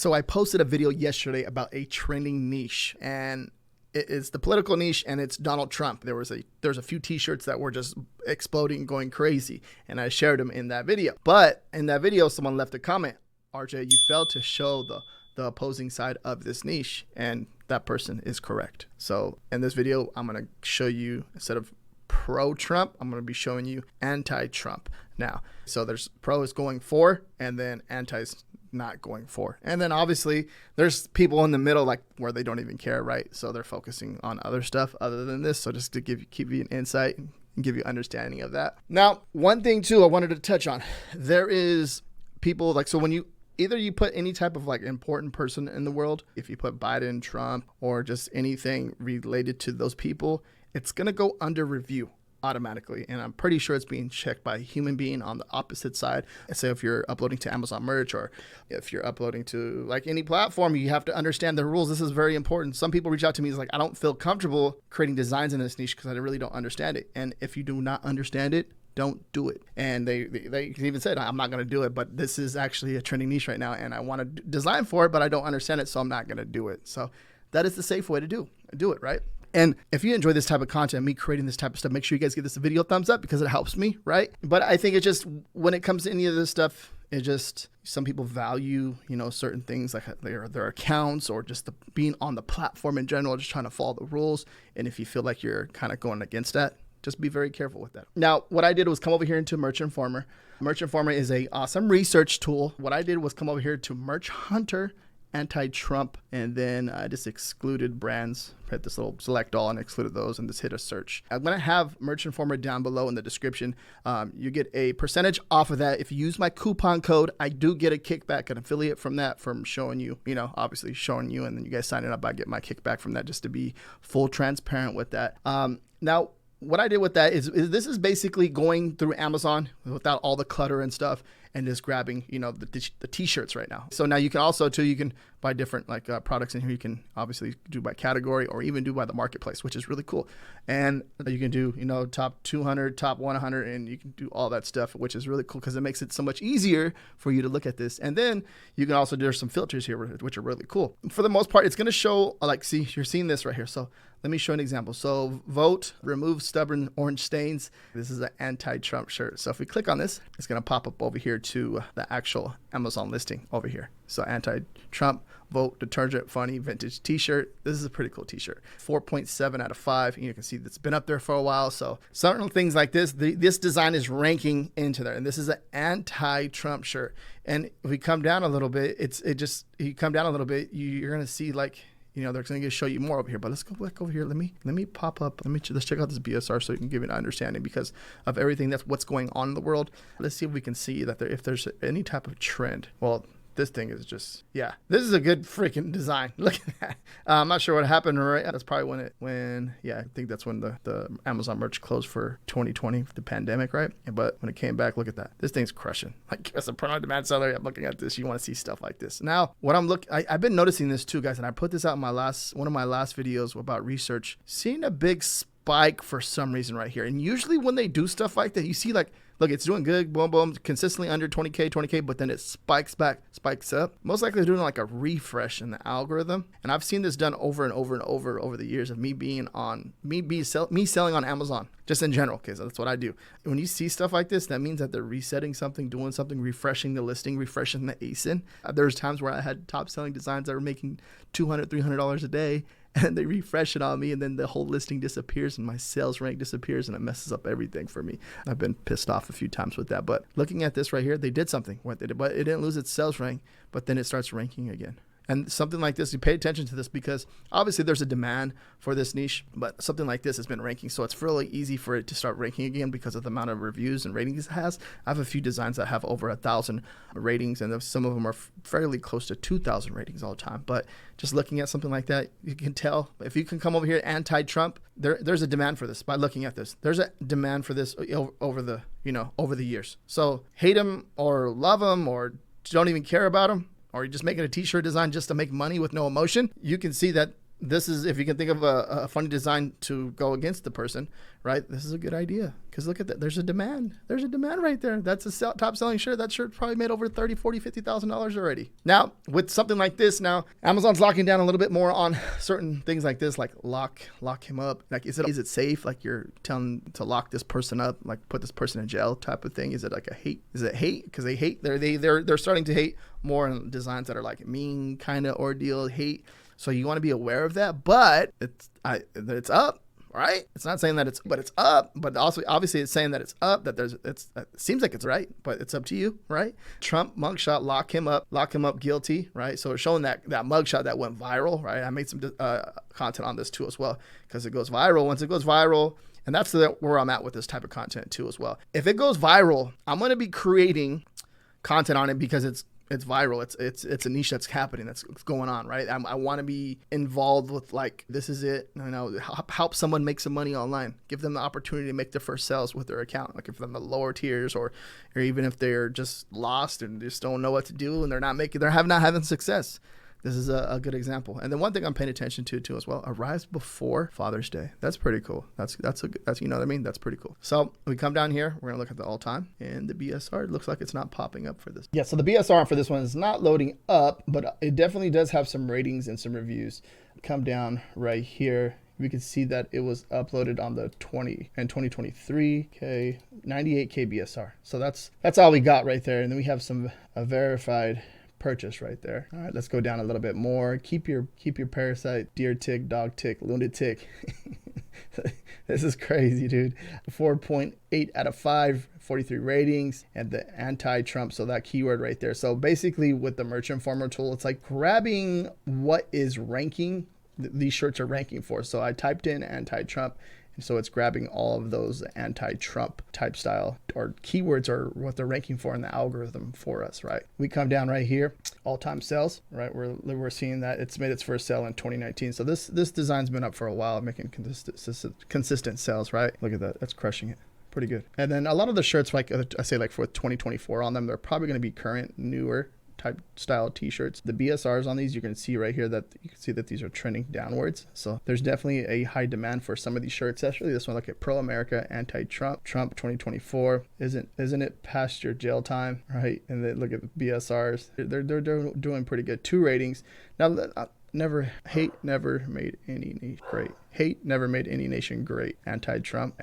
So I posted a video yesterday about a trending niche, and it's the political niche, and it's Donald Trump. There's a few t-shirts that were just exploding, going crazy, and I shared them in that video. But in that video, someone left a comment, RJ, you failed to show the opposing side of this niche, and that person is correct. So in this video, I'm going to show you, instead of pro-Trump, I'm going to be showing you anti-Trump now. So there's pro is going for, and then anti is not going for. And then obviously there's people in the middle, like where they don't even care, right? So they're focusing on other stuff other than this. So just to keep you an insight and give you understanding of that. Now, one thing too I wanted to touch on, there is people like, so when you either you put any type of like important person in the world, if you put Biden, Trump, or just anything related to those people, it's going to go under review automatically. And I'm pretty sure it's being checked by a human being on the opposite side. So if you're uploading to Amazon merch, or if you're uploading to like any platform, you have to understand the rules. This is very important. Some people reach out to me, it's like, I don't feel comfortable creating designs in this niche because I really don't understand it. And if you do not understand it, don't do it. And they even said, I'm not going to do it, but this is actually a trending niche right now, and I want to design for it, but I don't understand it, so I'm not going to do it. So that is the safe way to do it, right? And if you enjoy this type of content, me creating this type of stuff, make sure you guys give this a video a thumbs up because it helps me, right? But I think it just, when it comes to any of this stuff, it just, some people value, certain things like their accounts, or just being on the platform in general, just trying to follow the rules. And if you feel like you're kind of going against that, just be very careful with that. Now, what I did was come over here into Merch Informer. Merch Informer is a awesome research tool. What I did was come over here to Merch Hunter, anti-Trump, and then I just excluded brands, hit this little select all and excluded those, and just hit a search. I'm going to have Merch Informer down below in the description. You get a percentage off of that. If you use my coupon code, I do get a kickback, an affiliate from that, from showing you, obviously showing you, and then you guys signing up, I get my kickback from that, just to be full transparent with that. Now, what I did with that is this is basically going through Amazon without all the clutter and stuff, and just grabbing, the t-shirts right now. So now you can also too, you can buy different products in here. You can obviously do by category, or even do by the marketplace, which is really cool. And you can do, top 200, top 100, and you can do all that stuff, which is really cool because it makes it so much easier for you to look at this. And then you can also, there's some filters here, which are really cool. For the most part, it's going to show, see, you're seeing this right here. So let me show an example. So vote, remove stubborn orange stains. This is an anti-Trump shirt. So if we click on this, it's going to pop up over here to the actual Amazon listing over here. So anti-Trump, vote, detergent, funny, vintage t-shirt. This is a pretty cool t-shirt. 4.7 out of 5. And you can see that's been up there for a while. So certain things like this, this design is ranking into there. And this is an anti-Trump shirt. And if we come down a little bit, you come down a little bit, you're going to see they're going to show you more over here, but let's go back over here. Let me pop up. Let's check out this BSR so you can give you an understanding because of everything that's what's going on in the world. Let's see if we can see that if there's any type of trend. Well, this thing is just, this is a good freaking design. Look at that. I'm not sure what happened, right? That's probably I think that's when the Amazon merch closed for 2020, the pandemic, right? But when it came back, look at that. This thing's crushing. Like, as a print-on-demand seller, I'm looking at this. You want to see stuff like this. Now, what I've been noticing this too, guys, and I put this out in one of my last videos about research, seeing a big spike for some reason right here. And usually when they do stuff like that, you see look, it's doing good, boom, boom, consistently under 20K, but then it spikes up. Most likely doing like a refresh in the algorithm. And I've seen this done over and over and over the years of me selling on Amazon, just in general, because that's what I do. When you see stuff like this, that means that they're resetting something, doing something, refreshing the listing, refreshing the ASIN. There's times where I had top selling designs that were making $200, $300 a day, and they refresh it on me, and then the whole listing disappears and my sales rank disappears, and it messes up everything for me. I've been pissed off a few times with that. But looking at this right here, they did something with it, but it didn't lose its sales rank, but then it starts ranking again. And something like this, you pay attention to this because obviously there's a demand for this niche, but something like this has been ranking. So it's really easy for it to start ranking again because of the amount of reviews and ratings it has. I have a few designs that have over 1,000 ratings, and some of them are fairly close to 2,000 ratings all the time. But just looking at something like that, you can tell if you can come over here anti-Trump, there's a demand for this by looking at this. There's a demand for this over the years. So hate them or love them or don't even care about them, or you're just making a t-shirt design just to make money with no emotion, you can see that this is, if you can think of a funny design to go against the person, right? This is a good idea, because look at that. There's a demand. There's a demand right there. That's a top selling shirt. That shirt probably made over $30, $40, $50,000 already. Now, with something like this, now Amazon's locking down a little bit more on certain things like this, like lock him up. Like, is it safe? Like, you're telling to lock this person up, like put this person in jail type of thing. Is it like a hate? Is it hate? Because they hate. They're starting to hate more in designs that are like mean kind of ordeal hate. So you want to be aware of that, but it's up, right? It's not saying that it's up, but also obviously it's saying that it's up, that it seems like it's right, but it's up to you, right? Trump mugshot, lock him up guilty, right? So it's showing that mugshot that went viral, right? I made some content on this too as well, because it goes viral. Once it goes viral, and that's where I'm at with this type of content too as well. If it goes viral, I'm going to be creating content on it because it's viral. It's a niche that's happening, that's going on, right? I want to be involved with, like, this is it. Help someone make some money online. Give them the opportunity to make their first sales with their account. Like, if they're in the lower tiers, or even if they're just lost and just don't know what to do, and they're not having success. This is a good example. And then one thing I'm paying attention to too as well, arrives before Father's Day. That's pretty cool. That's you know what I mean? That's pretty cool. So we come down here, we're gonna look at the all time, and the BSR, it looks like it's not popping up for this. Yeah, so the BSR for this one is not loading up, but it definitely does have some ratings and some reviews. Come down right here. We can see that it was uploaded on the 2023, 98K BSR. So that's all we got right there. And then we have a verified purchase right there. All right, let's go down a little bit more. Keep your parasite, deer tick, dog tick, lunatic. This is crazy, dude. 4.8 out of 5, 43 ratings, and the anti-Trump, so that keyword right there. So basically with the Merch Informer tool, it's like grabbing what is ranking, these shirts are ranking for. So I typed in anti-Trump, and so it's grabbing all of those anti-Trump type style or keywords, or what they're ranking for in the algorithm for us, right? We come down right here, all-time sales, right? We're seeing that it's made its first sale in 2019. So this design's been up for a while, making consistent sales, right? Look at that, that's crushing it. Pretty good. And then a lot of the shirts, like I say, like for 2024 on them, they're probably going to be current, newer type style t-shirts. The BSRs on these, you can see right here that these are trending downwards. So there's definitely a high demand for some of these shirts, especially this one. Look at Pro America, Anti-Trump, Trump 2024. Isn't it past your jail time, right? And then look at the BSRs. They're doing pretty good. 2 ratings. Now, never made any nation great. Hate never made any nation great. Anti-Trump.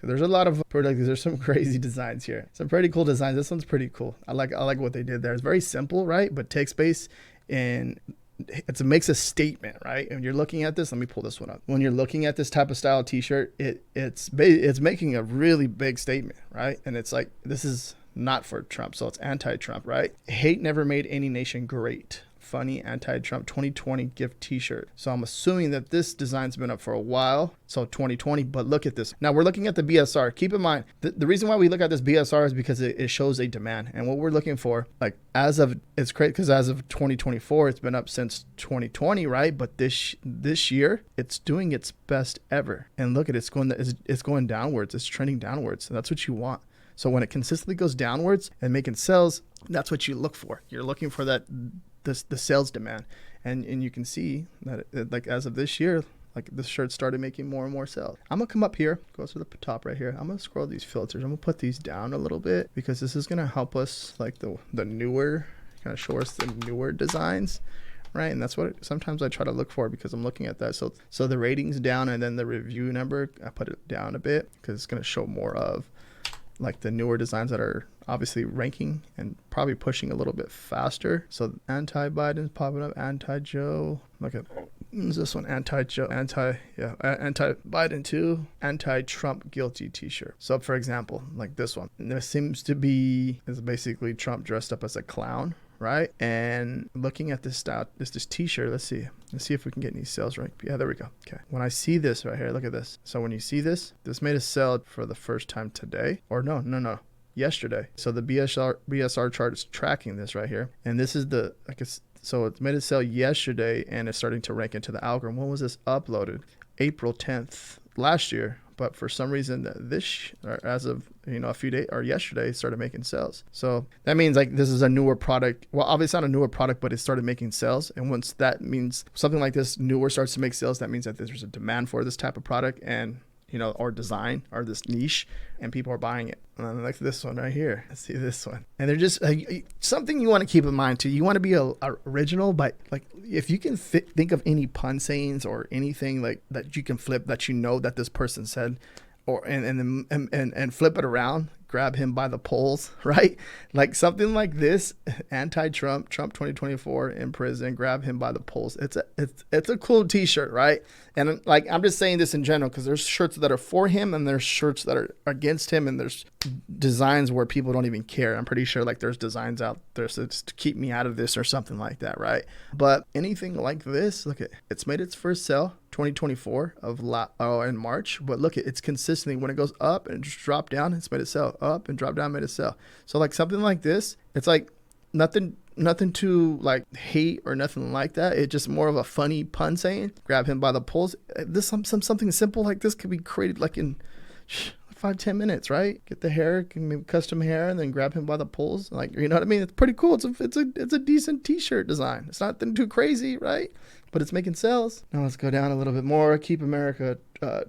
There's a lot of products. There's some crazy designs here. Some pretty cool designs. This one's pretty cool. I like what they did there. It's very simple, right? But takes space, and it makes a statement, right? And you're looking at this. Let me pull this one up. When you're looking at this type of style t-shirt, it's making a really big statement, right? And it's like, this is not for Trump, so it's anti-Trump, right? Hate never made any nation great. Funny anti-Trump 2020 gift t-shirt. So I'm assuming that this design's been up for a while, so 2020, but look at this. Now we're looking at the BSR. Keep in mind, the reason why we look at this BSR is because it shows a demand, and what we're looking for, like, it's great because as of 2024, it's been up since 2020, right? But this year, it's doing its best ever. And look at it, it's going downwards. It's trending downwards. And that's what you want. So when it consistently goes downwards and making sales, that's what you look for. You're looking for the sales demand, and you can see that like as of this year, like this shirt started making more and more sales. I'm gonna come up here, go to the top right here. I'm gonna scroll these filters. I'm gonna put these down a little bit because this is gonna help us, like the newer, kind of show us the newer designs, right? And that's what sometimes I try to look for, because I'm looking at that. So the ratings down, and then the review number, I put it down a bit because it's gonna show more of like the newer designs that are obviously ranking and probably pushing a little bit faster. So anti-Biden's popping up, anti-Joe. Look at this one, anti-Joe, anti-Biden too, anti-Trump guilty t-shirt. So for example, like this one, there seems to be, is basically Trump dressed up as a clown, right? And looking at this style, this t-shirt, let's see if we can get any sales right. Yeah, there we go. Okay, when I see this right here, look at this. So when you see this made a sale for the first time today, or no, yesterday. So the BSR chart is tracking this right here, and this is the, I guess, so it's made a sale yesterday, and it's starting to rank into the algorithm. When was this uploaded? April 10th last year. but for some reason or as of a few days or yesterday, started making sales. So that means like this is a newer product. Well, obviously not a newer product, but it started making sales. And once that means something like this newer starts to make sales, that means that there's a demand for this type of product and or design or this niche, and people are buying it. And like this one right here. Let's see this one. And they're just something you want to keep in mind too. You want to be original, but like if you can think of any pun sayings or anything like that you can flip that that this person said, or and flip it around, grab him by the polls, right? Like something like this, anti-Trump, Trump 2024 in prison, grab him by the polls. It's a cool t-shirt, right? And like, I'm just saying this in general because there's shirts that are for him and there's shirts that are against him, and there's designs where people don't even care. I'm pretty sure like there's designs out there to keep me out of this or something like that, right? But anything like this, look at it's made its first sale 2024 in March, but look, it's consistently when it goes up and just drop down, it's made it sell, up and drop down, made it sell. So like something like this, it's like nothing to like hate or nothing like that. It's just more of a funny pun saying, grab him by the polls. This something simple like this could be created like in 5-10 minutes, right? Get the hair, custom hair, and then grab him by the polls. Like, you know what I mean? It's pretty cool. It's a decent t-shirt design. It's not too crazy, right? But it's making sales. Now let's go down a little bit more. Keep America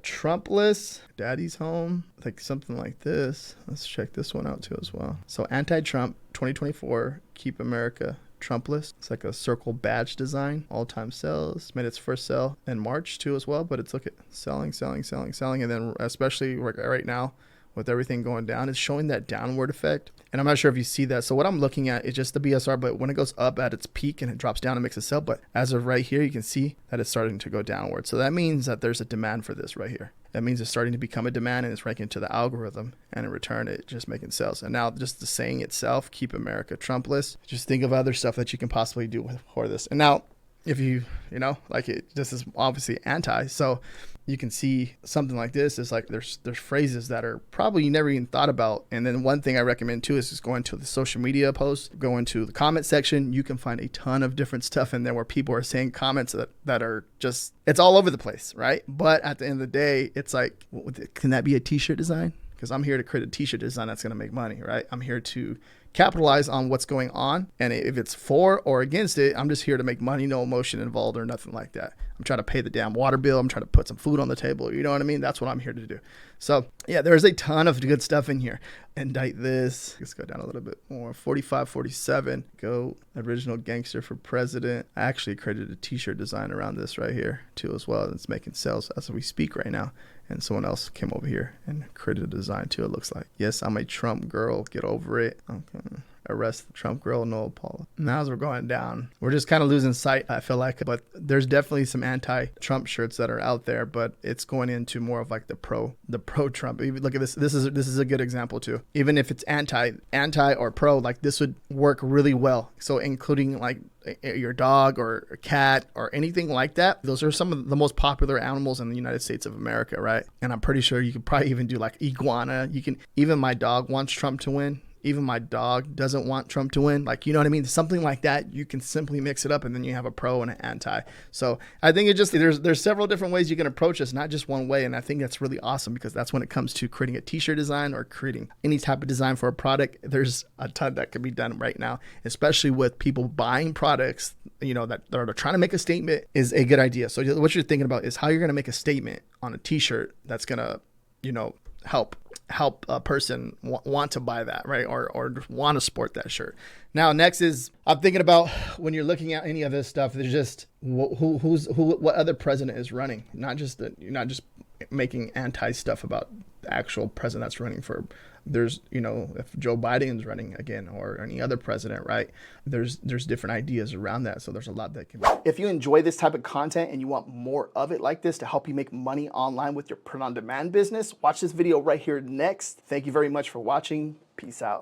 Trumpless. Daddy's home. Like something like this. Let's check this one out too as well. So anti-Trump 2024. Keep America Trumpless. It's like a circle badge design. All-time sales. Made its first sale in March too as well. But it's selling. And then especially right now with everything going down, it's showing that downward effect. And I'm not sure if you see that. So what I'm looking at is just the BSR, but when it goes up at its peak and it drops down, it makes a sell. But as of right here, you can see that it's starting to go downward. So that means that there's a demand for this right here. That means it's starting to become a demand and it's ranking to the algorithm, and in return, it's just making sales. And now just the saying itself, keep America Trumpless. Just think of other stuff that you can possibly do for this. And now if this is obviously anti, so you can see something like this is like there's phrases that are probably you never even thought about. And then one thing I recommend too is just going to the social media posts, go into the comment section. You can find a ton of different stuff in there where people are saying comments that are just, it's all over the place, right? But at the end of the day, it's like, can that be a t-shirt design? Because I'm here to create a t-shirt design that's going to make money, right? I'm here to capitalize on what's going on. And if it's for or against it, I'm just here to make money, no emotion involved or nothing like that. I'm trying to pay the damn water bill. I'm trying to put some food on the table. You know what I mean? That's what I'm here to do. So yeah, there's a ton of good stuff in here. Indict this. Let's go down a little bit more. 45, 47. Go original gangster for president. I actually created a t-shirt design around this right here too as well. It's making sales as we speak right now. And someone else came over here and created a design too, it looks like. Yes, I'm a Trump girl. Get over it. Okay. Arrest the Trump girl, no Paula. Now as we're going down, we're just kind of losing sight, I feel like. But there's definitely some anti-Trump shirts that are out there, but it's going into more of like the pro-Trump. Look at this. This is a good example too. Even if it's anti or pro, like this would work really well. So including like your dog or a cat or anything like that. Those are some of the most popular animals in the United States of America, right? And I'm pretty sure you could probably even do like iguana. Even my dog wants Trump to win. Even my dog doesn't want Trump to win. Like, you know what I mean? Something like that, you can simply mix it up and then you have a pro and an anti. So I think it just, there's several different ways you can approach this, not just one way. And I think that's really awesome because that's when it comes to creating a t-shirt design or creating any type of design for a product. There's a ton that can be done right now, especially with people buying products, that are trying to make a statement is a good idea. So what you're thinking about is how you're going to make a statement on a t-shirt that's going to, help a person want to buy that, right? Or want to sport that shirt. Now, next is I'm thinking about when you're looking at any of this stuff, there's just what other president is running, not just making anti stuff about the actual president that's running for. There's, if Joe Biden's running again or any other president, right? There's different ideas around that. So there's a lot that can. If you enjoy this type of content and you want more of it like this to help you make money online with your print-on-demand business, watch this video right here next. Thank you very much for watching. Peace out.